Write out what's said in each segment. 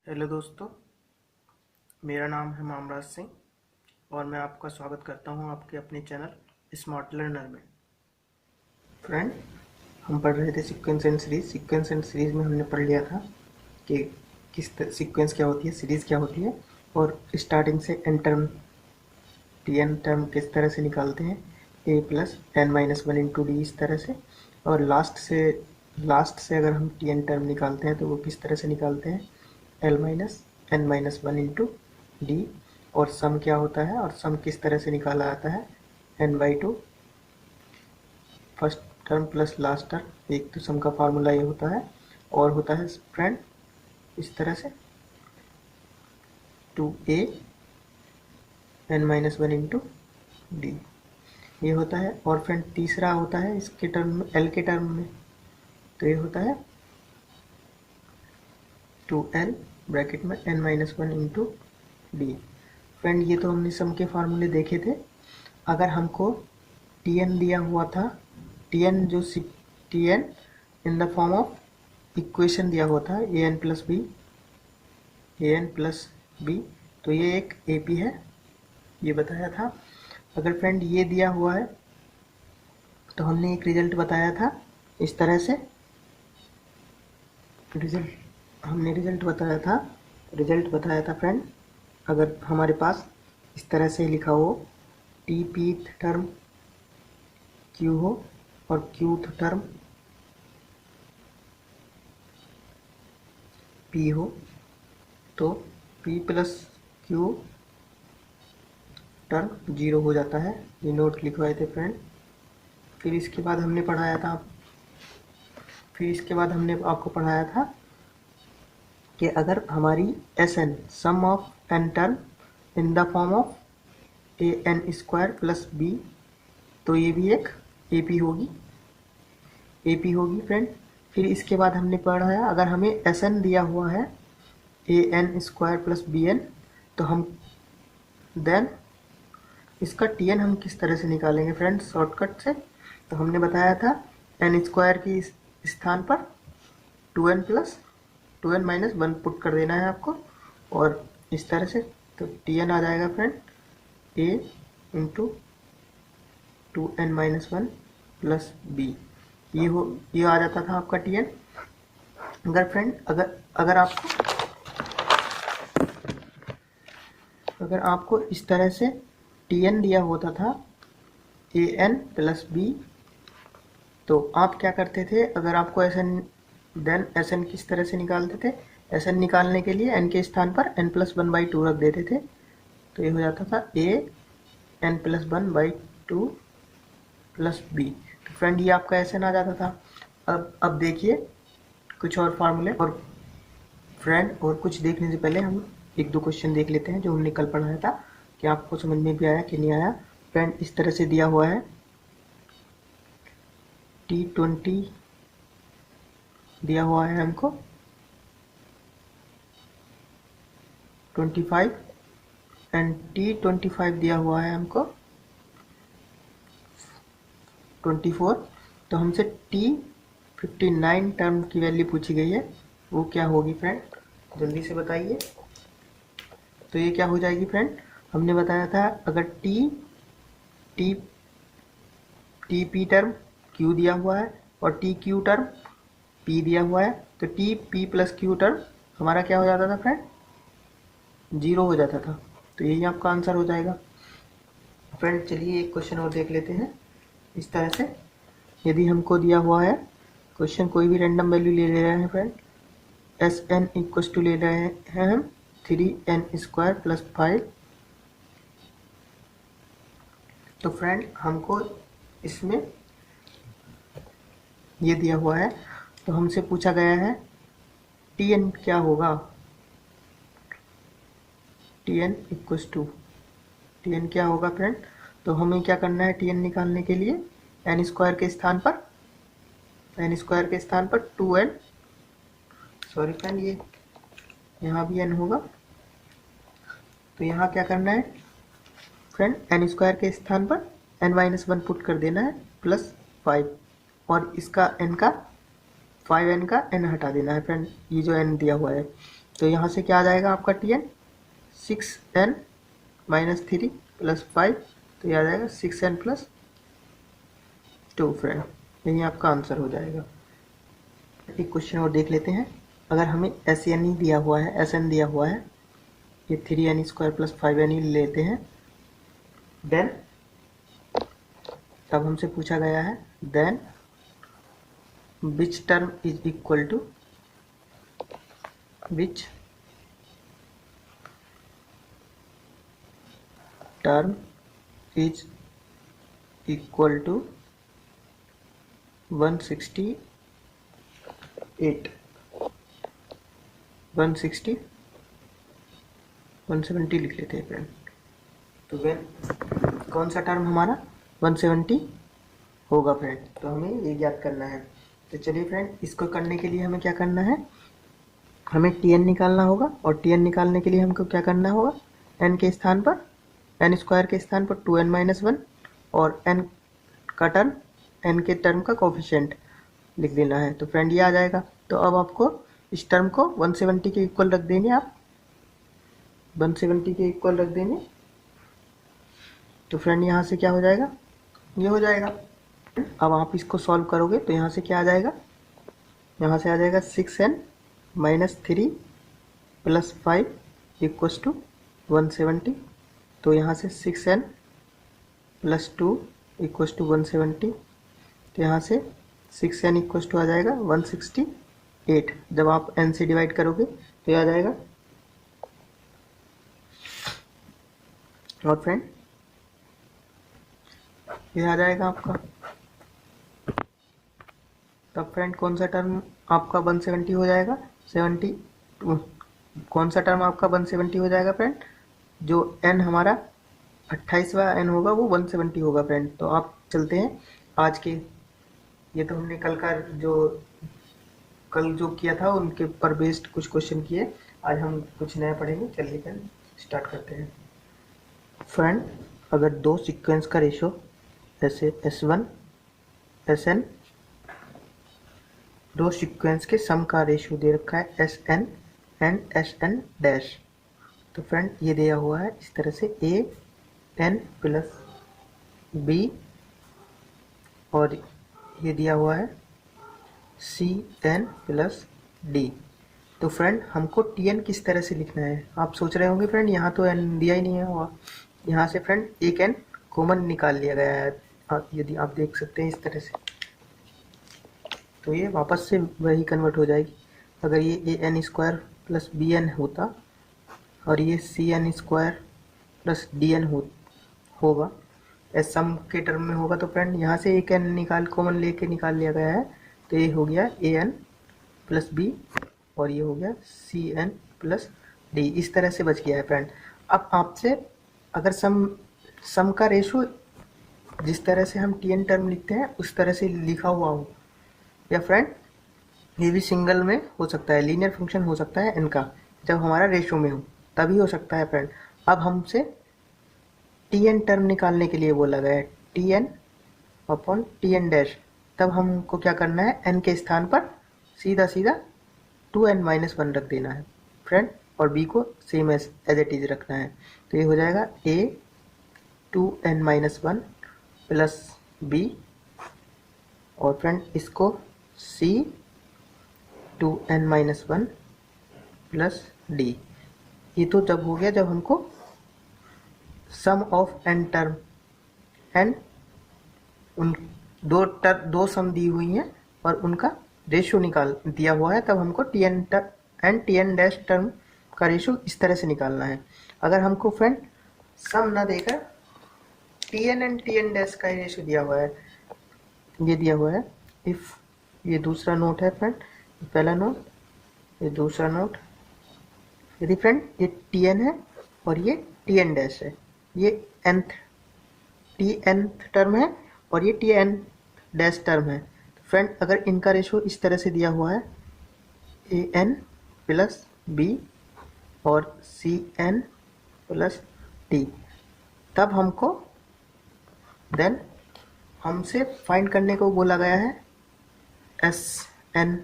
Hello दोस्तों, मेरा नाम है मामराज सिंह और मैं आपका स्वागत करता हूं आपके अपने चैनल स्मार्ट लर्नर में। फ्रेंड, हम पढ़ रहे थे sequence and series. Sequence and series में हमने पढ़ लिया था कि सीक्वेंस क्या होती है, सीरीज क्या होती है और स्टार्टिंग से n term t n term किस तरह से निकालते हैं, a plus n minus one into d इस तरह से। और लास्ट से अगर हम टी एन टर्म निकालते हैं तो वो किस तरह से निकालते हैं, L minus N minus one into D. और सम क्या होता है और सम किस तरह से निकाला जाता है, N by two first term plus last term. एक तो सम का फार्मूला ये होता है और होता है फ्रेंड इस तरह से, two A N minus one into D ये होता है। और फ्रेंड तीसरा होता है इसके टर्म में, एल के टर्म में, तो ये होता है टू एल ब्रैकेट में N minus one into D. Friend ये तो हमने सम के फार्मूले देखे थे। अगर हमको टी एन दिया हुआ था, T N in the form of equation दिया हुआ था ए एन प्लस बी, तो ये एक ए पी है, ये बताया था। अगर फ्रेंड ये दिया हुआ है तो हमने एक रिजल्ट बताया था इस तरह से। रिजल्ट बताया था फ्रेंड, अगर हमारे पास इस तरह से लिखा हो, टी पी टर्म क्यू हो और क्यू टर्म पी हो, तो P plus q term zero हो जाता है। ये नोट लिखवाए थे फ्रेंड। फिर इसके बाद हमने आपको पढ़ाया था कि अगर हमारी S N sum of N term in the form of A N square plus B, तो ये भी एक ए पी होगी फ्रेंड। फिर इसके बाद हमने पढ़ा है, अगर हमें एस एन दिया हुआ है a N square plus b n, तो हम देन इसका टी एन हम किस तरह से निकालेंगे फ्रेंड, शॉर्टकट से। तो हमने बताया था एन स्क्वायर की स्थान पर two N minus one put कर देना है आपको, और इस तरह से तो टी एन आ जाएगा friend a into two N minus one plus b. ये आ जाता था आपका टी एन। अगर फ्रेंड अगर आपको इस तरह से टी एन दिया होता था ए एन प्लस बी, तो आप क्या करते थे, अगर आपको एस एन किस तरह से निकालते थे, एस एन निकालने के लिए एन के स्थान पर n plus one by two रख देते थे, तो ये हो जाता था a n plus one by two plus B. तो फ्रेंड ये आपका एस एन आ जाता था। अब देखिए कुछ और फार्मूले, और फ्रेंड और कुछ देखने से पहले हम एक दो क्वेश्चन देख लेते हैं जो हमने कल पढ़ाया था, कि आपको समझ में भी आया कि नहीं आया। फ्रेंड इस तरह से दिया हुआ है, T20 दिया हुआ है हमको 25 एंड T25 दिया हुआ है हमको 24। तो हमसे T59 टर्म की वैल्यू पूछी गई है, वो क्या होगी फ्रेंड, जल्दी से बताइए। तो ये क्या हो जाएगी फ्रेंड, हमने बताया था अगर टी पी टर्म क्यू दिया हुआ है और टी क्यू टर्म पी दिया हुआ है, तो T P plus q term हमारा क्या हो जाता था फ्रेंड, जीरो हो जाता था। तो यही आपका आंसर हो जाएगा फ्रेंड। चलिए एक क्वेश्चन और देख लेते हैं इस तरह से। यदि हमको दिया हुआ है क्वेश्चन, कोई भी रैंडम वैल्यू ले रहे हैं friend, S N equals to ले रहे हैं हम three N square plus five. तो फ्रेंड हमको इसमें ये दिया हुआ है, तो हमसे पूछा गया है टी एन क्या होगा, T N equals to T N क्या होगा फ्रेंड। तो हमें क्या करना है, टी एन निकालने के लिए एन स्क्वायर के स्थान पर टू एन, सॉरी फ्रेंड ये यहाँ भी एन होगा, तो यहाँ क्या करना है फ्रेंड, एन स्क्वायर के स्थान पर एन माइनस वन पुट कर देना है प्लस फाइव, और इसका एन का 5n का n हटा देना है फ्रेंड, ये जो n दिया हुआ है। तो यहाँ से क्या आ जाएगा आपका Tn 6n माइनस 3 प्लस 5, तो ये आ जाएगा 6n प्लस 2 फ्रेंड। यही आपका आंसर हो जाएगा। एक क्वेश्चन और देख लेते हैं। अगर हमें SN ही दिया हुआ है, SN दिया हुआ है, ये 3n स्क्वायर प्लस 5n ही लेते हैं, देन तब हमसे पूछा गया है then which term is equal to which term is equal to 168 160 170 लिख लेते हैं फ्रेंड। तो वेन कौन सा टर्म हमारा 170 होगा फ्रेंड, तो हमें ये ज्ञात करना है। तो चलिए फ्रेंड, इसको करने के लिए हमें क्या करना है, हमें Tn निकालना होगा, और Tn निकालने के लिए हमको क्या करना होगा, n के स्थान पर n स्क्वायर के स्थान पर 2n माइनस 1 और n का टर्म, n के टर्म का कोफिशिएंट लिख देना है। तो फ्रेंड ये आ जाएगा। तो अब आपको इस टर्म को 170 के इक्वल रख देंगे, आप 170 के इक्वल रख देंगे। तो फ्रेंड यहाँ से क्या हो जाएगा, ये हो जाएगा। अब आप इसको सॉल्व करोगे तो यहाँ से क्या आ जाएगा, यहाँ से आ जाएगा 6n minus 3 plus 5 equals to 170। तो यहाँ से 6n प्लस 2 इक्वस टू 170। तो यहाँ से 6n इक्वस टू आ जाएगा 168। जब आप n से डिवाइड करोगे तो ये आ जाएगा। और फ्रेंड ये आ जाएगा आपका। तब फ्रेंड कौन सा टर्म आपका 170 हो जाएगा, 70 कौन सा टर्म आपका 170 हो जाएगा फ्रेंड, जो n हमारा 28वां n होगा वो 170 होगा फ्रेंड। तो आप चलते हैं आज के, ये तो हमने कल जो किया था उनके पर बेस्ड कुछ क्वेश्चन किए, आज हम कुछ नया पढ़ेंगे। चलिए फ्रेंड स्टार्ट करते हैं। फ्रेंड अगर दो सीक्वेंस का रेशो जैसे S1 SN, दो सीक्वेंस के सम का रेशियो दे रखा है SN एंड SN डैश। तो फ्रेंड ये दिया हुआ है इस तरह से AN प्लस B, और ये दिया हुआ है CN प्लस D। तो फ्रेंड हमको TN किस तरह से लिखना है, आप सोच रहे होंगे फ्रेंड यहाँ तो n दिया ही नहीं है हुआ, यहाँ से फ्रेंड एक n कॉमन निकाल लिया गया है। यदि आप देख सकते हैं इस तरह से, तो ये वापस से वही कन्वर्ट हो जाएगी। अगर ये AN स्क्वायर प्लस BN होता और ये CN स्क्वायर प्लस DN होगा, एस सम के टर्म में होगा, तो फ्रेंड यहाँ से एक n कॉमन लेके निकाल लिया गया है। तो ये हो गया AN प्लस B और ये हो गया CN प्लस D। इस तरह से बच गया है फ्रेंड। अब आपसे अगर सम का रेशो जिस तरह से हम TN टर्म लिखते हैं उस तरह से लिखा हुआ हो, या फ्रेंड ये भी सिंगल में हो सकता है, लीनियर फंक्शन हो सकता है इनका, जब हमारा रेशो में हो तभी हो सकता है फ्रेंड। अब हमसे TN टर्म निकालने के लिए बोला गया है, TN अपॉन TN डैश। तब हमको क्या करना है, n के स्थान पर सीधा 2n माइनस 1 रख देना है फ्रेंड, और b को सेम एज इट इज रखना है। तो ये हो जाएगा a 2n minus 1 plus b, और फ्रेंड इसको c 2n minus 1 plus d। ये तो जब हो गया जब हमको सम ऑफ n टर्म एंड उन दो सम दी हुई हैं और उनका रेशियो निकाल दिया हुआ है, तब हमको TN and TN dash term का रेशियो इस तरह से निकालना है। अगर हमको फ्रेंड सम ना देकर TN एंड TN डैश का रेशियो दिया हुआ है, ये दिया हुआ है, इफ ये दूसरा नोट है फ्रेंड, पहला नोट, ये दूसरा नोट, यदि फ्रेंड ये TN है और ये TN डैश है, ये TN टर्म है और ये TN डैश टर्म है, फ्रेंड अगर इनका रेशियो इस तरह से दिया हुआ है AN प्लस B और CN प्लस D, तब हमको देन हमसे फाइंड करने को बोला गया है SN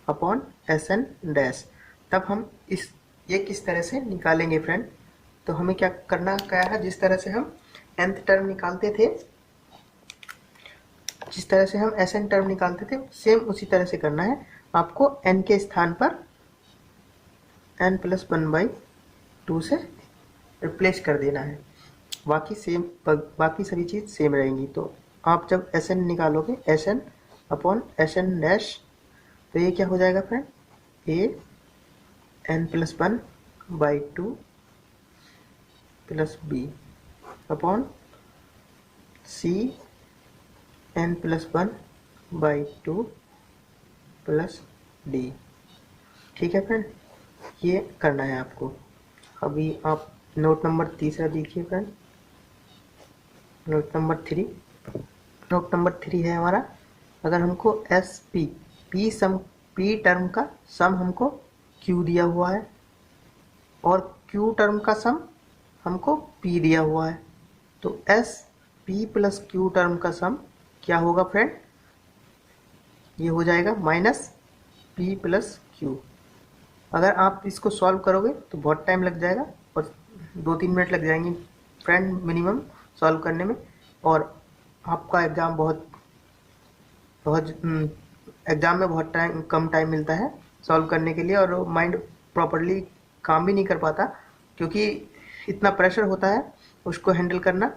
अपॉन SN डैश। तब हम ये किस तरह से निकालेंगे फ्रेंड। तो हमें क्या करना क्या है, जिस तरह से हम nth टर्म निकालते थे, जिस तरह से हम Sn टर्म निकालते थे, सेम उसी तरह से करना है। आपको n के स्थान पर n+1/2 से रिप्लेस कर देना है। बाकी सभी चीज़ सेम रहेंगी। तो आप जब Sn निकालोगे, Sn/Sn डैश, तो ये क्या हो जाएगा friend, a n+1/2 plus b upon c n+1/2 plus d। ठीक है फ्रेंड, ये करना है आपको। अभी आप नोट नंबर तीसरा देखिए friend, note number 3। Note number 3 है हमारा, अगर हमको पी टर्म का सम हमको क्यू दिया हुआ है और क्यू टर्म का सम हमको पी दिया हुआ है, तो S P plus q term का सम क्या होगा फ्रेंड, ये हो जाएगा माइनस पी प्लस क्यू। अगर आप इसको सॉल्व करोगे तो बहुत टाइम लग जाएगा और 2-3 मिनट लग जाएंगे फ्रेंड मिनिमम सॉल्व करने में, और आपका एग्ज़ाम एग्ज़ाम में बहुत कम टाइम मिलता है सॉल्व करने के लिए, और माइंड प्रॉपरली काम भी नहीं कर पाता क्योंकि इतना प्रेशर होता है उसको हैंडल करना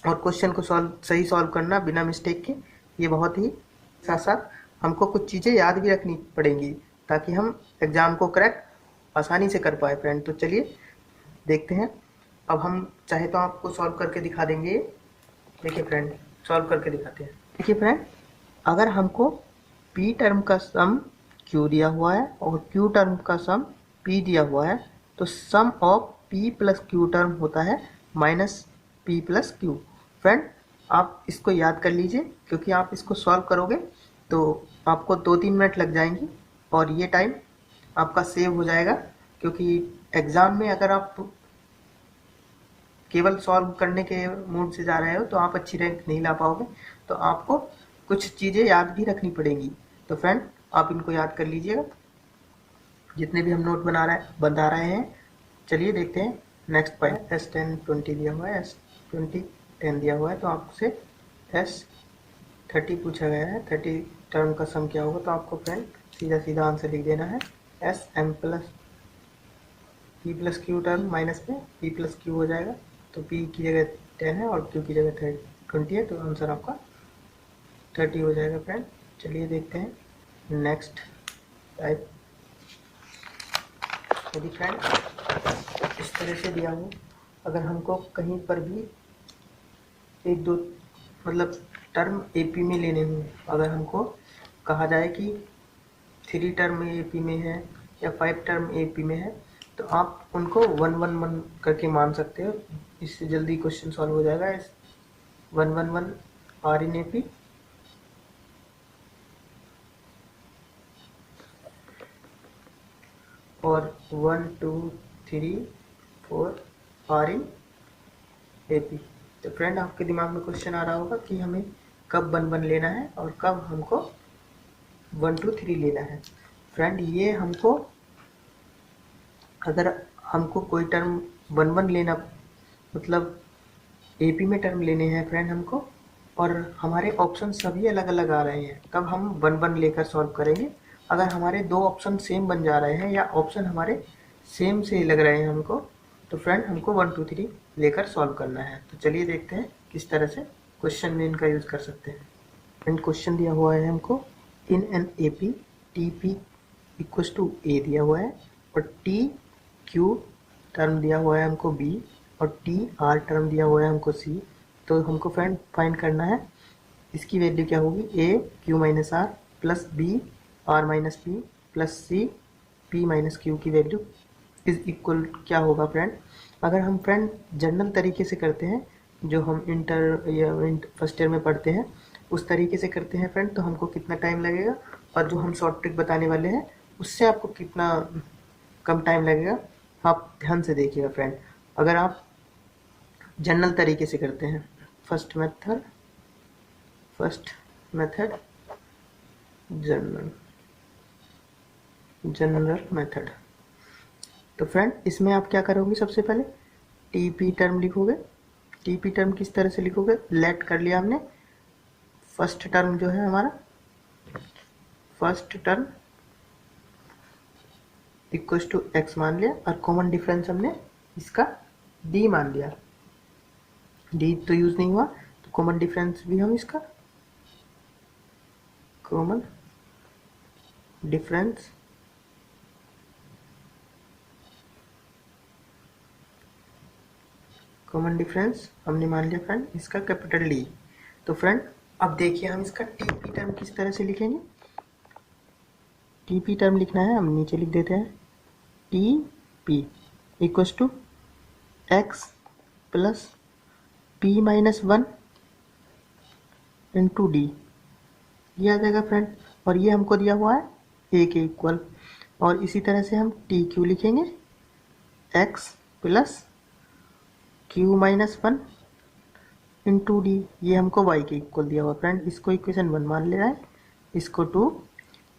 और क्वेश्चन को सही सॉल्व करना बिना मिस्टेक के। ये बहुत ही, साथ साथ हमको कुछ चीज़ें याद भी रखनी पड़ेंगी ताकि हम एग्ज़ाम को करेक्ट आसानी से कर पाए फ्रेंड। तो चलिए देखते हैं। अब हम चाहे तो आपको सॉल्व करके दिखा देंगे। देखिए फ्रेंड, सॉल्व करके दिखाते हैं। देखिए फ्रेंड, अगर हमको p टर्म का सम q दिया हुआ है और q टर्म का सम p दिया हुआ है, तो sum of p plus q term होता है minus p plus q. Friend आप इसको याद कर लीजिए क्योंकि आप इसको सॉल्व करोगे तो आपको 2-3 मिनट लग जाएंगी और ये टाइम आपका सेव हो जाएगा, क्योंकि एग्ज़ाम में अगर आप केवल सॉल्व करने के मूड से जा रहे हो तो आप अच्छी रैंक नहीं ला पाओगे। तो आपको कुछ चीज़ें याद भी रखनी पड़ेंगी। तो फ्रेंड आप इनको याद कर लीजिएगा जितने भी हम नोट बना रहे हैं। चलिए देखते हैं नेक्स्ट पॉइंट। S10-20 दिया हुआ है, S20-10 दिया हुआ है, तो आपसे S30 पूछा गया है। 30 टर्म का सम क्या होगा, तो आपको फ्रेंड सीधा आंसर लिख देना है। SM plus P plus q term minus में P प्लस क्यू हो जाएगा, तो P की जगह 10 है और Q की जगह 20 है, तो आंसर आपका 30 हो जाएगा फ्रेंड। चलिए देखते हैं नेक्स्ट टाइप। यदि फ्रेंड इस तरह से दिया हो, अगर हमको कहीं पर भी एक दो टर्म एपी में लेने हों, अगर हमको कहा जाए कि 3 टर्म एपी में है या 5 टर्म एपी में है, तो आप उनको 1-1-1 करके मान सकते हो। इससे जल्दी क्वेश्चन सॉल्व हो जाएगा। 1-1-1 आर इन एपी, और 1-2-3-4 आर इन एपी। तो फ्रेंड आपके दिमाग में क्वेश्चन आ रहा होगा कि हमें कब 1-1 लेना है और कब हमको 1-2-3 लेना है। फ्रेंड ये हमको, अगर हमको कोई टर्म 1-1 लेना एपी में टर्म लेने हैं फ्रेंड हमको, और हमारे ऑप्शन सभी अलग अलग आ रहे हैं, तब हम 1-1 लेकर सॉल्व करेंगे। अगर हमारे 2 ऑप्शन सेम बन जा रहे हैं या ऑप्शन हमारे सेम से लग रहे हैं हमको, तो फ्रेंड हमको 1-2-3 लेकर सॉल्व करना है। तो चलिए देखते हैं किस तरह से क्वेश्चन में इनका यूज़ कर सकते हैं। फ्रेंड क्वेश्चन दिया हुआ है हमको, in an a p t p equals to a दिया हुआ है और टी क्यू टर्म दिया हुआ है हमको बी और टी आर टर्म दिया हुआ है हमको सी। तो हमको फ्रेंड फाइंड करना है इसकी वैल्यू क्या होगी, a q minus are plus B are minus P plus C P minus q की वैल्यू इज इक्वल क्या होगा फ्रेंड। अगर हम फ्रेंड जनरल तरीके से करते हैं, जो हम इंटर या फर्स्ट ईयर में पढ़ते हैं उस तरीके से करते हैं फ्रेंड, तो हमको कितना टाइम लगेगा, और जो हम शॉर्ट ट्रिक बताने वाले हैं उससे आपको कितना कम टाइम लगेगा, आप ध्यान से देखिएगा फ्रेंड। अगर आप जनरल तरीके से करते हैं, first method general, general method. तो फ्रेंड इसमें आप क्या करोगे, सबसे पहले टीपी टर्म लिखोगे। टीपी टर्म किस तरह से लिखोगे, लेट कर लिया हमने, फर्स्ट टर्म जो है हमारा, first term equal to X मान लिया, और कॉमन डिफरेंस हमने इसका डी मान लिया। डी तो यूज नहीं हुआ, तो कॉमन डिफरेंस भी हम इसका कॉमन डिफरेंस हमने मान लिया फ्रेंड इसका कैपिटल डी। तो फ्रेंड अब देखिए हम इसका टीपी टर्म किस तरह से लिखेंगे। टीपी टर्म लिखना है, हम नीचे लिख देते हैं T P equal to X plus P minus one into D, ये आ जाएगा फ्रेंड। और ये हमको दिया हुआ है ए के इक्वल, और इसी तरह से हम टी क्यू लिखेंगे, x plus Q minus one into D, ये हमको वाई के इक्वल दिया हुआ फ्रेंड। इसको इक्वेशन 1 मान ले रहा है, इसको 2,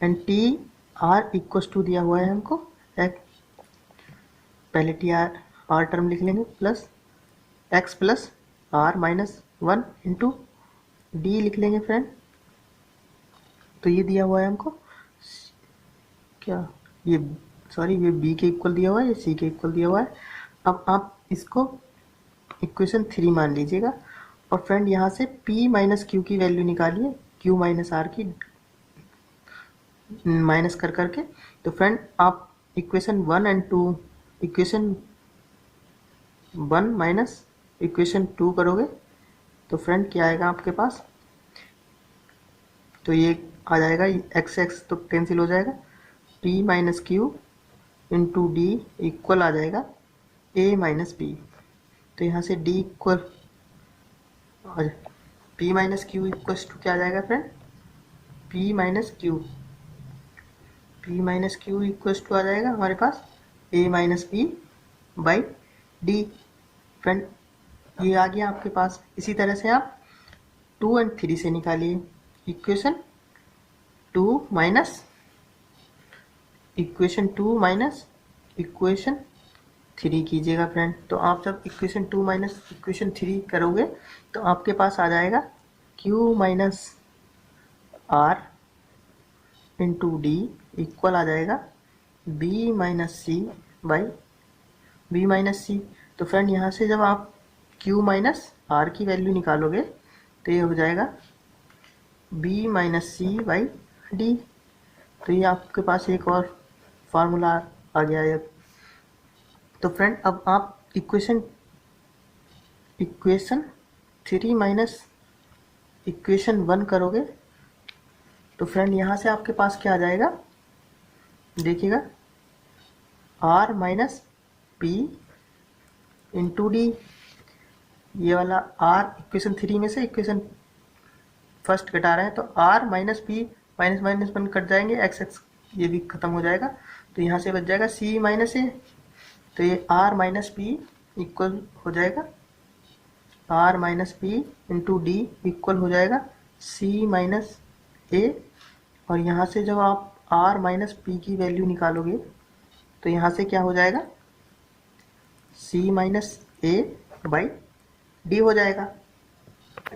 and T R equal to दिया हुआ है हमको एक, पहले टी आर टर्म लिख लेंगे, plus X plus R minus one into D लिख लेंगे फ्रेंड। तो ये दिया हुआ है हमको क्या, ये सॉरी ये बी के इक्वल दिया हुआ है, ये सी के इक्वल दिया हुआ है। अब आप इसको इक्वेशन 3 मान लीजिएगा, और फ्रेंड यहाँ से p माइनस क्यू की वैल्यू निकालिए, q माइनस आर की माइनस कर करके। तो फ्रेंड आप equation 1 and 2, equation 1 minus equation 2 करोगे तो फ्रेंड क्या आएगा आपके पास, तो ये आ जाएगा एक्स एक्स तो कैंसिल हो जाएगा, p minus q into d equal आ जाएगा a माइनस पी। तो यहाँ से d equal p minus q equal to क्या आ जाएगा friend, p minus q equal to आ जाएगा हमारे पास a minus p by d. Friend ये आ गया आपके पास। इसी तरह से आप 2 एंड 3 से निकालिए, इक्वेशन 2 माइनस इक्वेशन 3 कीजिएगा फ्रेंड। तो आप जब इक्वेशन 2 माइनस इक्वेशन 3 करोगे तो आपके पास आ जाएगा q minus r into d equal आ जाएगा b minus C by b minus c. तो फ्रेंड यहाँ से जब आप q माइनस आर की वैल्यू निकालोगे तो ये हो जाएगा b minus C by d. तो ये आपके पास एक और फार्मूला आ गया है। तो फ्रेंड अब आप इक्वेशन 3 माइनस इक्वेशन 1 करोगे तो फ्रेंड यहाँ से आपके पास क्या आ जाएगा, देखिएगा r minus P into D, ये वाला r इक्वेशन 3 में से इक्वेशन फर्स्ट घटा रहे हैं तो r minus p minus minus 1 cut जाएंगे, एक्स एक्स ये भी खत्म हो जाएगा, तो यहाँ से बच जाएगा c माइनस ए। तो ये r माइनस पी इक्वल हो जाएगा r minus P into d equal हो जाएगा c माइनस ए। और यहाँ से जब आप r माइनस पी की वैल्यू निकालोगे तो यहाँ से क्या हो जाएगा, c minus A by D हो जाएगा।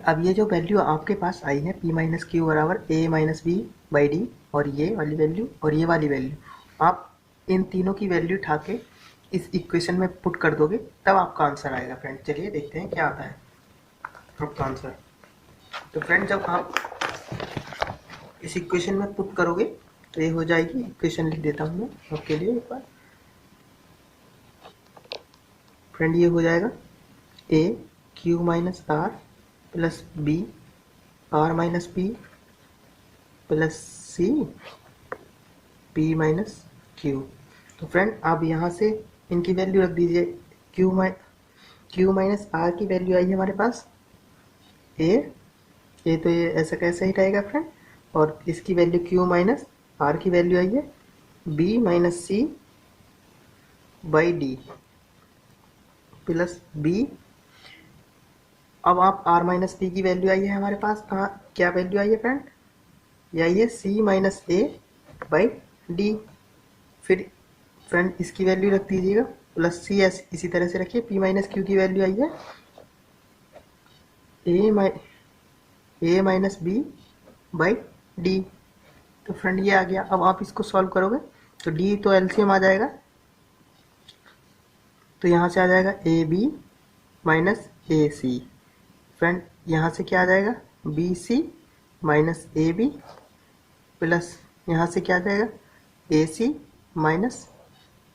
अब ये जो वैल्यू आपके पास आई है p माइनस क्यू बराबर a minus B by D, और ये वाली वैल्यू और ये वाली वैल्यू, आप इन तीनों की वैल्यू उठा के इस इक्वेशन में पुट कर दोगे तब आपका आंसर आएगा फ्रेंड। चलिए देखते हैं क्या आता है आपका आंसर। तो फ्रेंड जब आप इस इक्वेशन में पुट करोगे तो ये हो जाएगी, इक्वेशन लिख देता हूँ मैं आपके लिए एक बार फ्रेंड, ये हो जाएगा a Q minus are plus B are minus P plus C P minus Q. तो फ्रेंड आप यहाँ से इनकी वैल्यू रख दीजिए, क्यू माइनस आर की वैल्यू आई है हमारे पास ए, तो ये ऐसा कैसे ही रहेगा फ्रेंड, और इसकी वैल्यू क्यू माइनस आर की वैल्यू आई है B minus C by D plus B. अब आप r माइनस पी की वैल्यू आई है हमारे पास, क्या वैल्यू आई है फ्रेंड, ये आई है c minus A by D. फिर फ्रेंड इसकी वैल्यू रख दीजिएगा प्लस सी, इसी तरह से रखिए। पी माइनस क्यू की वैल्यू आई है ए माइनस बी बाई डी। तो फ्रेंड ये आ गया। अब आप इसको सॉल्व करोगे तो डी तो एलसीएम आ जाएगा, तो यहाँ से आ जाएगा A B minus A C. Friend यहाँ से क्या आ जाएगा B C minus A B plus यहाँ से क्या आ जाएगा ए सी माइनस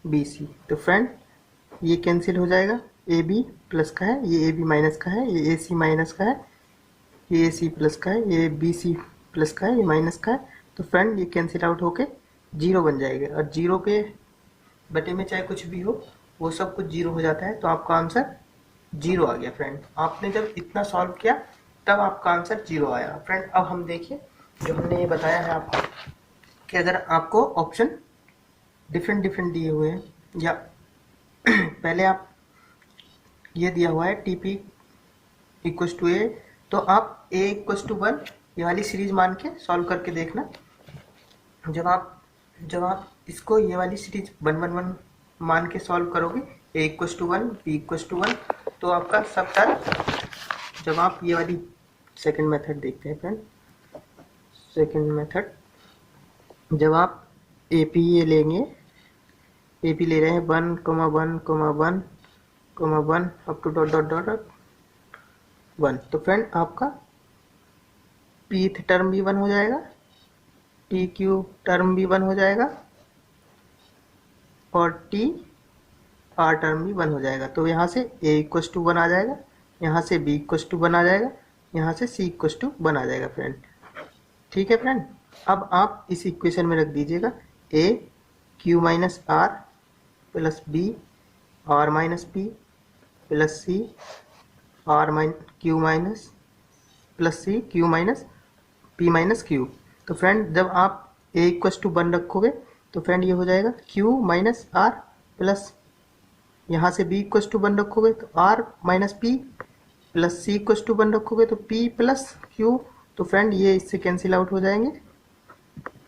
बी सी। तो फ्रेंड ये कैंसिल हो जाएगा, ए बी प्लस का है, ये ए बी माइनस का है, ये ए सी माइनस का है, ये ए सी प्लस का है, ये बी सी प्लस का है, ये माइनस का है। तो फ्रेंड ये कैंसिल आउट होके जीरो बन जाएगा, और जीरो पे बटे में चाहे कुछ भी हो वो सब कुछ जीरो हो जाता है। तो आपका आंसर जीरो आ गया। फ्रेंड आपने जब इतना सॉल्व किया तब आपका आंसर जीरो आया। फ्रेंड अब हम देखिए जो हमने ये बताया है आपको कि अगर आपको ऑप्शन डिफरेंट डिफरेंट दिए हुए हैं, या पहले आप ये दिया हुआ है टी पी इक्वस टू ए, तो आप ए इक्वस टू वन ये वाली सीरीज मान के सॉल्व करके देखना। जब आप इसको ये वाली सीरीज 1 1 1 मान के सॉल्व करोगे, a equals to one b equals to one, तो आपका सब सारा, जब आप ये वाली सेकंड मेथड देखते हैं फ्रेंड, सेकंड मेथड जब आप ए पी ये लेंगे, ए पी ले रहे हैं 1 1 1 1 up to dot dot dot 1, तो फ्रेंड आपका पीथ टर्म भी 1 हो जाएगा, टी क्यू टर्म भी 1 हो जाएगा, और टी आर टर्म भी 1 हो जाएगा। तो यहाँ से ए इक्वस टू 1 आ जाएगा, यहाँ से बी इक्वस टू 1 आ जाएगा, यहाँ से सी इक्वस टू 1 आ जाएगा फ्रेंड। ठीक है फ्रेंड, अब आप इस इक्वेशन में रख दीजिएगा a q minus are plus B are minus P plus c q minus plus c q minus p minus Q. तो फ्रेंड जब आप ए इक्वस टू 1 रखोगे तो फ्रेंड ये हो जाएगा क्यू माइनस आर प्लस, यहाँ से बी इक्वस टू 1 रखोगे तो R minus P plus C equals to 1 रखोगे तो पी प्लस क्यू। तो फ्रेंड ये इससे कैंसिल आउट हो जाएंगे,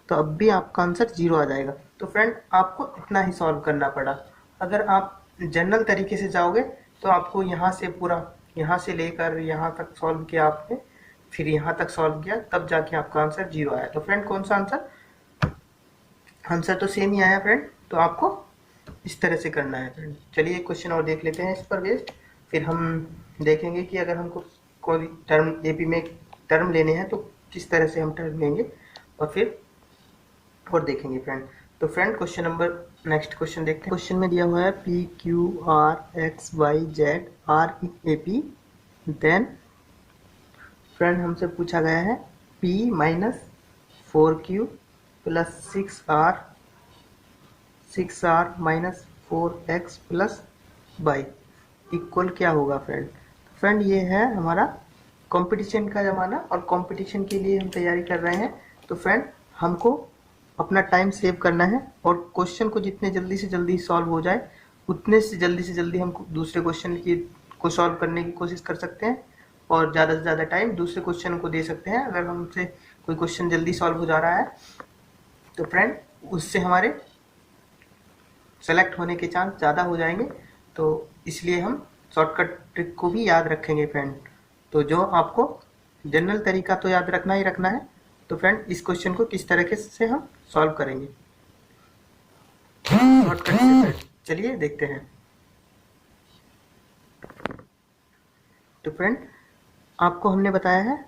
तो अब भी आपका आंसर जीरो आ जाएगा। तो फ्रेंड आपको इतना ही सॉल्व करना पड़ा। अगर आप जनरल तरीके से जाओगे तो आपको यहाँ से पूरा, यहाँ से लेकर यहाँ तक सॉल्व किया आपने, फिर यहाँ तक सॉल्व किया, तब जाके आपका आंसर जीरो आया। तो फ्रेंड कौन सा आंसर, आंसर तो सेम ही आया फ्रेंड। तो आपको इस तरह से करना है फ्रेंड। चलिए एक क्वेश्चन और देख लेते हैं इस पर बेस्ड, फिर हम देखेंगे कि अगर हमको कोई टर्म एपी में टर्म लेने हैं तो किस तरह से हम टर्म लेंगे, और फिर और देखेंगे फ्रेंड। तो friend question number, next question देखते हैं। क्वेश्चन में दिया हुआ है P Q R X Y Z R A P, then friend हमसे पूछा गया है P minus 4q plus 6r minus 4x plus Y equal क्या होगा फ्रेंड। फ्रेंड ये है हमारा कंपटीशन का ज़माना, और कंपटीशन के लिए हम तैयारी कर रहे हैं। तो फ्रेंड हमको अपना टाइम सेव करना है, और क्वेश्चन को जितने जल्दी से जल्दी सॉल्व हो जाए उतने से जल्दी हम दूसरे क्वेश्चन को सॉल्व करने की कोशिश कर सकते हैं, और ज़्यादा से ज़्यादा टाइम दूसरे क्वेश्चन को दे सकते हैं। अगर हमसे कोई क्वेश्चन जल्दी सॉल्व हो जा रहा है तो फ्रेंड उससे हमारे सेलेक्ट होने के चांस ज़्यादा हो जाएंगे। तो इसलिए हम शॉर्टकट ट्रिक को भी याद रखेंगे फ्रेंड। तो जो आपको जनरल तरीका तो याद रखना ही रखना है। तो फ्रेंड इस क्वेश्चन को किस तरीके से हम सॉल्व करेंगे शॉर्टकट से, चलिए देखते हैं। तो फ्रेंड आपको हमने बताया है,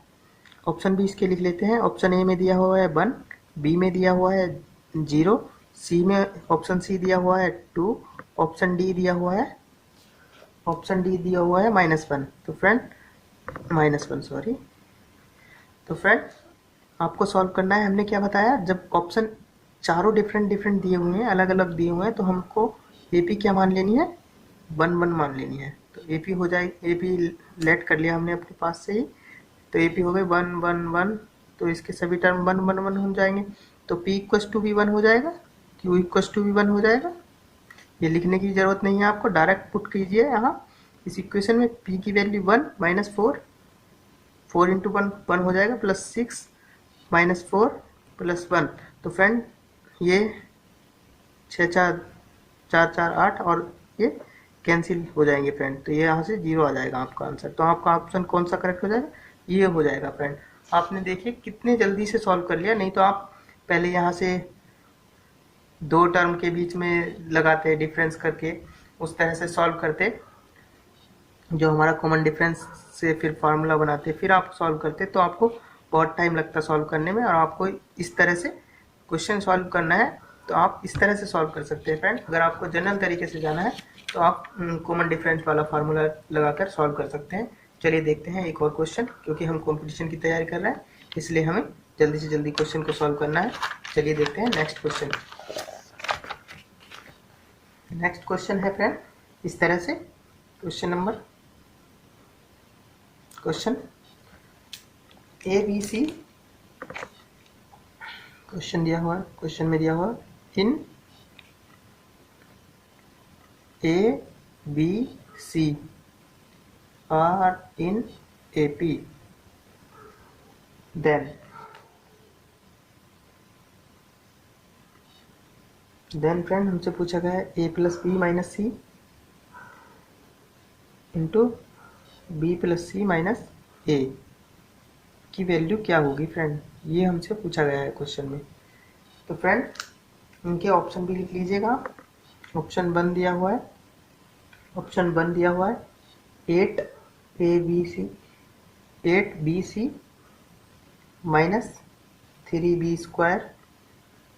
ऑप्शन बी इसके लिख लेते हैं। ऑप्शन ए में दिया हुआ है 1, बी में दिया हुआ है 0, सी में ऑप्शन सी दिया हुआ है 2, ऑप्शन डी दिया हुआ है -1। तो फ्रेंड -1 सॉरी। तो फ्रेंड आपको सॉल्व करना है। हमने क्या बताया, जब ऑप्शन चारों डिफरेंट दिए हुए हैं, अलग अलग दिए हुए हैं, तो हमको एपी क्या मान लेनी है, 1 1 मान लेनी है। तो एपी हो जाएगी, एपी लेट कर लिया हमने अपने पास से ही, तो एपी हो गए 1 1 1। तो इसके सभी टर्म 1 1 1 हो जाएंगे। तो पी इक्वस टू भी 1 हो जाएगा, क्यू इक्वस टू भी 1 हो जाएगा। ये लिखने की जरूरत नहीं है आपको, डायरेक्ट पुट कीजिए यहाँ इस इक्वेशन में। पी की वैल्यू 1 माइनस 4 इंटू 1 हो जाएगा, प्लस 6 माइनस 4 प्लस 1। तो फ्रेंड ये 6 4 4 4 8 और ये कैंसिल हो जाएंगे फ्रेंड, तो ये यहाँ से 0 आ जाएगा आपका आंसर। तो आपका ऑप्शन कौन सा करेक्ट हो जाएगा, ये हो जाएगा फ्रेंड। आपने देखिए कितने जल्दी से सॉल्व कर लिया, नहीं तो आप पहले यहाँ से दो टर्म के बीच में लगाते डिफरेंस करके, उस तरह से सॉल्व करते, जो हमारा कॉमन डिफरेंस से फिर फार्मूला बनाते, फिर आप सॉल्व करते, तो आपको बहुत टाइम लगता सॉल्व करने में। और आपको इस तरह से क्वेश्चन सॉल्व करना है तो आप इस तरह से सॉल्व कर सकते हैं फ्रेंड। अगर आपको जनरल तरीके से जाना है तो आप कॉमन डिफरेंस वाला फार्मूला लगाकर सॉल्व कर सकते हैं। चलिए देखते हैं एक और क्वेश्चन, क्योंकि हम कंपटीशन की तैयारी कर रहे हैं इसलिए हमें जल्दी से जल्दी क्वेश्चन को सॉल्व करना है। चलिए देखते हैं नेक्स्ट क्वेश्चन। नेक्स्ट क्वेश्चन है फ्रेंड इस तरह से, question a b c, question दिया हुआ है, क्वेश्चन में दिया हुआ in a b c are in a P then friend हमसे पूछा गया है a plus b minus c into b plus c minus a की वैल्यू क्या होगी फ्रेंड, ये हमसे पूछा गया है क्वेश्चन में। तो फ्रेंड इनके ऑप्शन भी लिख लीजिएगा। ऑप्शन वन दिया हुआ है, 8 B C minus 3b square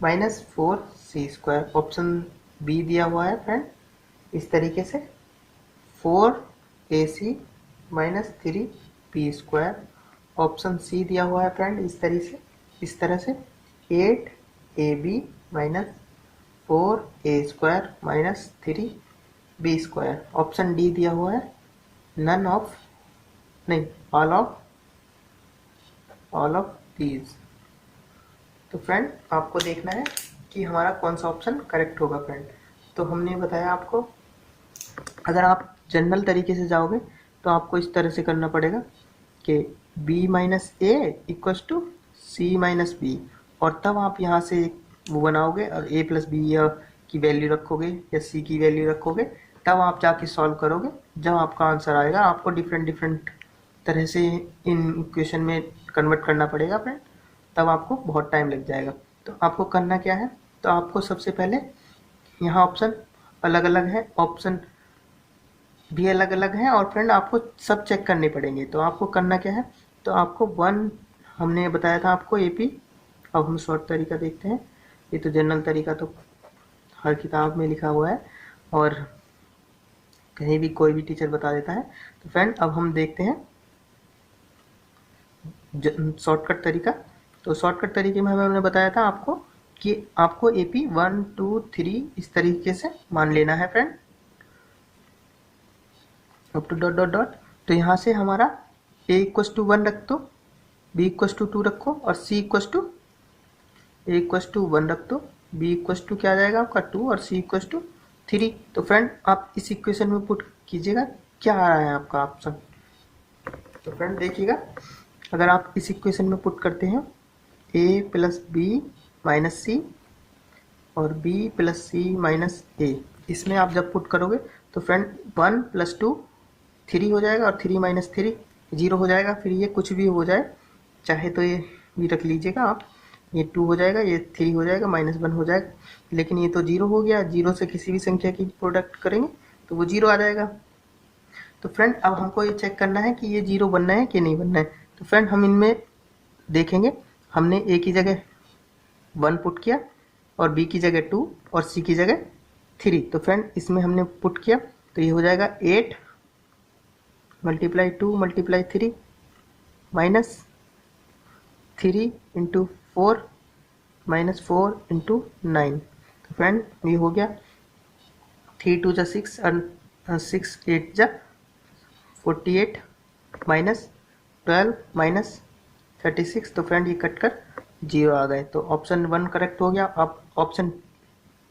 minus 4c square. Option B दिया हुआ है फ्रेंड इस तरीके से 4ac minus 3b square. Option C दिया हुआ है फ्रेंड इस तरह से 8ab minus 4a square minus 3b square. Option D दिया हुआ है ऑल ऑफ दीज। तो फ्रेंड आपको देखना है कि हमारा कौन सा ऑप्शन करेक्ट होगा फ्रेंड। तो हमने बताया आपको, अगर आप जनरल तरीके से जाओगे तो आपको इस तरह से करना पड़ेगा कि b minus A equals to C minus B, और तब आप यहाँ से वो बनाओगे और a प्लस बी की वैल्यू रखोगे या c की वैल्यू रखोगे, तब आप जाके सॉल्व करोगे। जब आपका आंसर आएगा आपको डिफरेंट तरह से इन इक्वेशन में कन्वर्ट करना पड़ेगा फ्रेंड, तब आपको बहुत टाइम लग जाएगा। तो आपको करना क्या है, तो आपको सबसे पहले यहाँ ऑप्शन अलग अलग है, ऑप्शन भी अलग अलग है, और फ्रेंड आपको सब चेक करने पड़ेंगे। तो आपको करना क्या है, तो आपको वन हमने बताया था आपको एपी। अब हम शॉर्ट तरीका देखते हैं, ये तो जनरल तरीका तो हर किताब में लिखा हुआ है और कहीं भी कोई भी टीचर बता देता है। तो फ्रेंड अब हम देखते हैं शॉर्टकट तरीका। तो शॉर्टकट तरीके में हमने बताया था आपको कि आपको एपी 1 2 3 इस तरीके से मान लेना है friend, up to dot dot dot. तो यहाँ से हमारा a इक्वस टू 1 रख दो, b इक्वस टू 2 रखो और c equals to a equals to 1 रख दो, b इक्वस टू क्या आ जाएगा आपका 2 और c इक्वस टू 3। तो फ्रेंड आप इस इक्वेशन में पुट कीजिएगा क्या आ रहा है आपका ऑप्शन। तो फ्रेंड देखिएगा, अगर आप इस इक्वेशन में पुट करते हैं a प्लस बी माइनस सी और b प्लस सी माइनस ए, इसमें आप जब पुट करोगे तो फ्रेंड 1 प्लस 2 3 हो जाएगा और 3 माइनस 3 0 हो जाएगा। फिर ये कुछ भी हो जाए, चाहे तो ये भी रख लीजिएगा आप, ये 2 हो जाएगा, ये 3 हो जाएगा, -1 हो जाएगा, लेकिन ये तो 0 हो गया। 0 से किसी भी संख्या की प्रोडक्ट करेंगे तो वो 0 आ जाएगा। तो फ्रेंड अब हमको ये चेक करना है कि ये 0 बनना है कि नहीं बनना है। तो फ्रेंड हम इनमें देखेंगे, हमने a की जगह 1 पुट किया और b की जगह 2 और c की जगह 3। तो फ्रेंड इसमें हमने पुट किया तो ये हो जाएगा 8 multiply 2 multiply 3 minus 3 into 4 minus 4 into 9। तो फ्रेंड ये हो गया 3 2 जा 6 और 6 8 जा 48 माइनस 12 माइनस 36। तो फ्रेंड ये कट कर 0 आ गए। तो ऑप्शन 1 करेक्ट हो गया। आप ऑप्शन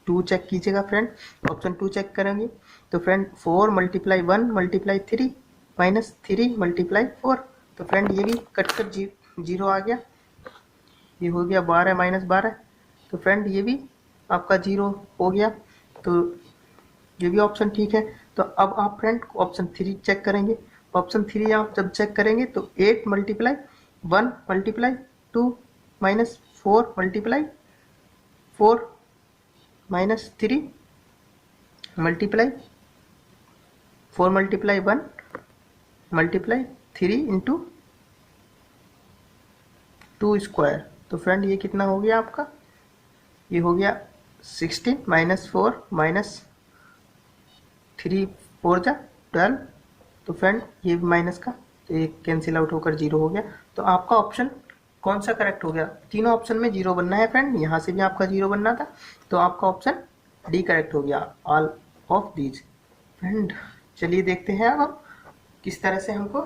2 चेक कीजिएगा फ्रेंड। ऑप्शन 2 चेक करेंगे तो friend 4 multiply 1 multiply 3 minus 3 multiply 4। तो फ्रेंड ये भी कट कर 0 आ गया। ये हो गया 12 माइनस 12। तो फ्रेंड ये भी आपका 0 हो गया, तो ये भी ऑप्शन ठीक है। तो अब आप फ्रेंड ऑप्शन 3 चेक करेंगे। ऑप्शन 3 आप जब चेक करेंगे तो 8 multiply 1 multiply 2 minus 4 multiply 4 minus 3 multiply 4 multiply 1 multiply 3 into 2 square. तो फ्रेंड ये कितना हो गया आपका, ये हो गया 16 माइनस 4 माइनस 3 4 जा 12। तो फ्रेंड ये माइनस का तो ये कैंसिल आउट होकर 0 हो गया। तो आपका ऑप्शन कौन सा करेक्ट हो गया, तीनों ऑप्शन में 0 बनना है फ्रेंड, यहाँ से भी आपका 0 बनना था, तो आपका ऑप्शन डी करेक्ट हो गया, ऑल ऑफ दीज। फ्रेंड चलिए देखते हैं अब किस तरह से हमको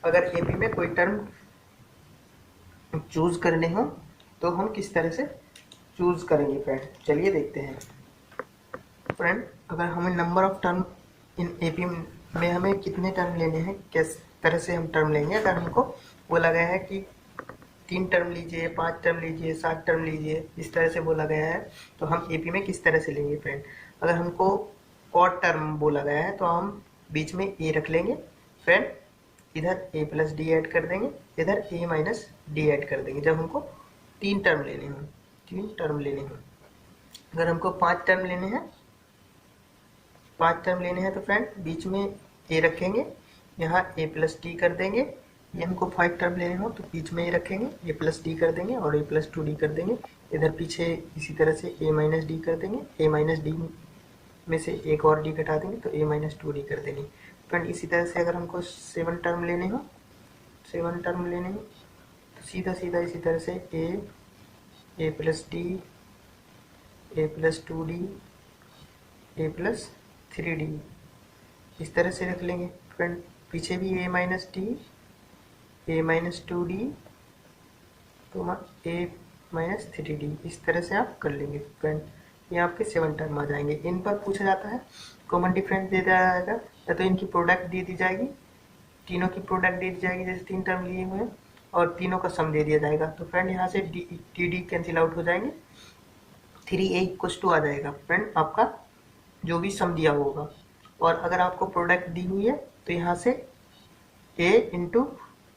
अगर एपी में कोई टर्म चूज करने हो तो हम किस तरह से चूज करेंगे फ्रेंड, चलिए देखते हैं। फ्रेंड अगर हमें number of term in AP में हमें कितने टर्म लेने हैं, किस तरह से हम टर्म लेंगे, अगर हमको बोला गया है कि 3 टर्म लीजिए, 5 टर्म लीजिए, 7 टर्म लीजिए, इस तरह से बोला गया है, तो हम एपी में किस तरह से लेंगे फ्रेंड। अगर हमको ऑड टर्म बोला गया है तो हम बीच में ए रख लेंगे फ्रेंड, इधर ए प्लस डी ऐड कर देंगे, इधर ए माइनस डी ऐड कर देंगे जब हमको 3 टर्म लेने हों, 3 टर्म लेने हों। अगर हमको 5 टर्म लेने हैं, 5 टर्म लेने हैं तो फ्रेंड बीच में ए रखेंगे, यहाँ ए प्लस डी कर देंगे। ये हमको 5 टर्म लेने हो तो बीच में ए रखेंगे, ए प्लस डी कर देंगे और ए प्लस 2d कर देंगे। इधर पीछे इसी तरह से ए माइनस डी कर देंगे, ए माइनस डी में से एक और डी घटा देंगे तो ए माइनस 2d कर देंगे। फ्रेंड इसी तरह से अगर हमको 7 टर्म लेने हो, 7 टर्म लेने हो तो सीधा सीधा इसी तरह से ए प्लस डी, ए प्लस 2d, ए प्लस 3d इस तरह से रख लेंगे। फ्रेंड पीछे भी ए माइनस डी, ए माइनस 2d तो ए माइनस 3d इस तरह से आप कर लेंगे फ्रेंड। ये आपके 7 टर्म आ जाएंगे। इन पर पूछा जाता है कॉमन डिफरेंस दे दिया जाएगा या तो इनकी प्रोडक्ट दे दी जाएगी, तीनों की प्रोडक्ट दे दी जाएगी, जैसे 3 टर्म लिए हुए हैं, और तीनों का सम दे दिया जाएगा। तो फ्रेंड यहाँ से डी डी कैंसिल आउट हो जाएंगे, 3a = 2 आ जाएगा फ्रेंड आपका जो भी सम दिया होगा। और अगर आपको प्रोडक्ट दी हुई है तो यहाँ से a into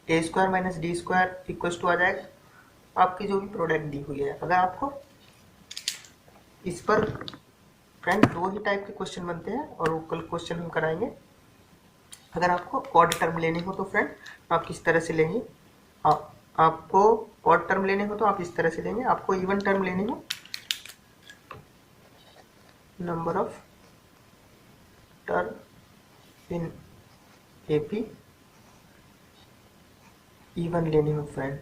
a square minus d square equal to आ जाएगा आपकी जो भी प्रोडक्ट दी हुई है। अगर आपको इस पर फ्रेंड 2 ही टाइप के क्वेश्चन बनते हैं और वो कल क्वेश्चन हम कराएंगे। अगर आपको ऑड टर्म लेने हो तो फ्रेंड आप किस तरह से लेंगे, आपको ऑड टर्म लेने हो तो आप इस तरह से लेंगे। आपको इवन टर्म लेने हो, number of term in AP even लेने हो फ्रेंड।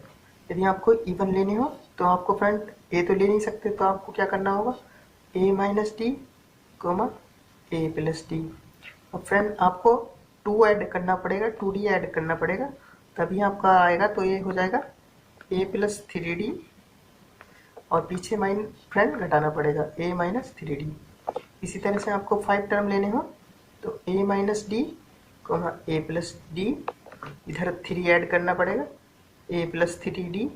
यदि आपको इवन लेने हो तो आपको फ्रेंड ए तो ले नहीं सकते, तो आपको क्या करना होगा, ए माइनस डी कोमा ए प्लस डी। और फ्रेंड आपको 2 ऐड करना पड़ेगा, 2d ऐड करना पड़ेगा, तभी आपका आएगा। तो ये हो जाएगा ए प्लस 3d और पीछे फ्रेंड घटाना पड़ेगा ए माइनस 3d। इसी तरह से आपको 5 टर्म लेने हो तो ए माइनस डी कोमा ए प्लस डी, इधर 3 ऐड करना पड़ेगा, ए प्लस 3d,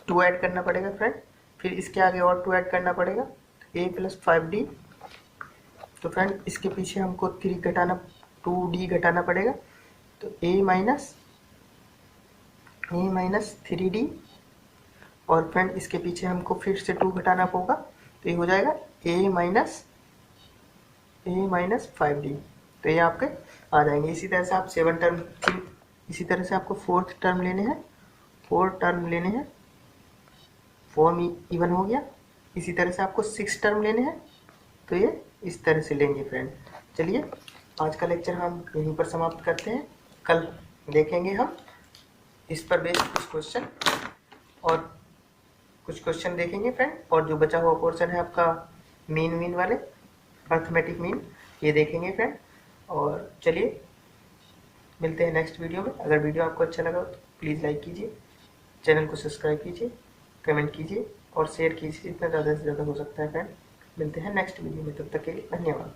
2 ऐड करना पड़ेगा फ्रेंड, फिर इसके आगे और 2 ऐड करना पड़ेगा, ए प्लस 5d। तो फ्रेंड इसके पीछे हमको 2d घटाना पड़ेगा, तो ए माइनस 3d और फ्रेंड इसके पीछे हमको फिर से 2 घटाना होगा, तो ये हो जाएगा ए माइनस 5d। तो ये आपके आ जाएंगे। इसी तरह से आप 7 टर्म, इसी तरह से आपको 4th टर्म लेने हैं, 4 टर्म लेने हैं, 4 इवन हो गया। इसी तरह से आपको 6 टर्म लेने हैं, तो ये इस तरह से लेंगे फ्रेंड। चलिए आज का लेक्चर हम यहीं पर समाप्त करते हैं, कल देखेंगे हम इस पर बेस्ड कुछ क्वेश्चन और कुछ क्वेश्चन देखेंगे फ्रेंड। और जो बचा हुआ पोर्शन है आपका मीन वाले अर्थमेटिक मीन, ये देखेंगे फ्रेंड। और चलिए मिलते हैं नेक्स्ट वीडियो में। अगर वीडियो आपको अच्छा लगा तो प्लीज़ लाइक कीजिए, चैनल को सब्सक्राइब कीजिए, कमेंट कीजिए और शेयर कीजिए जितना ज़्यादा से ज़्यादा हो सकता है फ्रेंड। मिलते हैं नेक्स्ट वीडियो में, तब तक के लिए धन्यवाद।